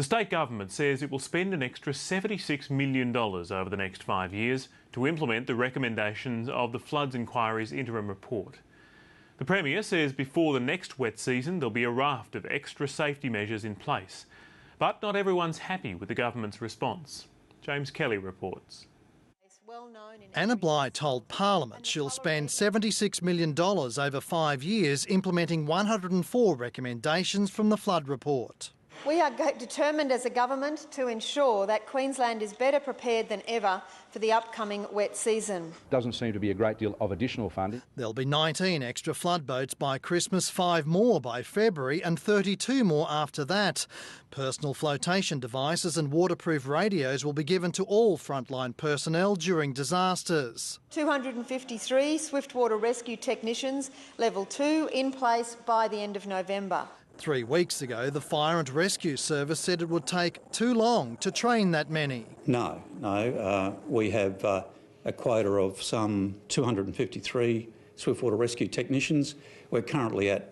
The state government says it will spend an extra $76 million over the next 5 years to implement the recommendations of the Floods Inquiry's interim report. The Premier says before the next wet season there'll be a raft of extra safety measures in place. But not everyone's happy with the government's response. James Kelly reports. Anna Bligh told Parliament she'll spend $76 million over 5 years implementing 104 recommendations from the flood report. We are determined as a government to ensure that Queensland is better prepared than ever for the upcoming wet season. Doesn't seem to be a great deal of additional funding. There'll be 19 extra flood boats by Christmas, 5 more by February and 32 more after that. Personal flotation devices and waterproof radios will be given to all frontline personnel during disasters. 253 swiftwater rescue technicians, level 2, in place by the end of November. 3 weeks ago, the Fire and Rescue Service said it would take too long to train that many. No. We have a quota of some 253 swiftwater rescue technicians. We're currently at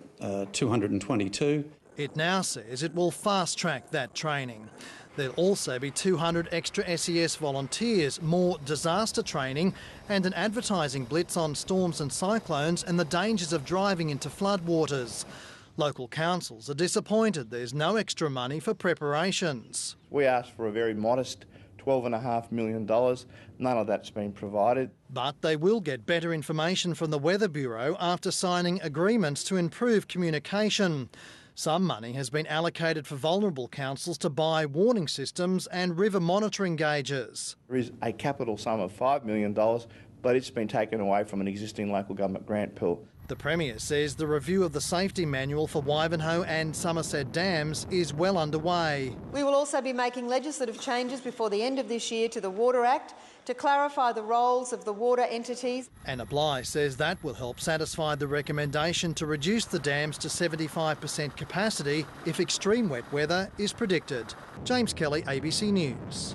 222. It now says it will fast-track that training. There'll also be 200 extra SES volunteers, more disaster training and an advertising blitz on storms and cyclones and the dangers of driving into floodwaters. Local councils are disappointed there's no extra money for preparations. We asked for a very modest $12.5 million. None of that's been provided. But they will get better information from the Weather Bureau after signing agreements to improve communication. Some money has been allocated for vulnerable councils to buy warning systems and river monitoring gauges. There is a capital sum of $5 million, but it's been taken away from an existing local government grant pool. The Premier says the review of the safety manual for Wivenhoe and Somerset dams is well underway. We will also be making legislative changes before the end of this year to the Water Act to clarify the roles of the water entities. Anna Bligh says that will help satisfy the recommendation to reduce the dams to 75% capacity if extreme wet weather is predicted. James Kelly, ABC News.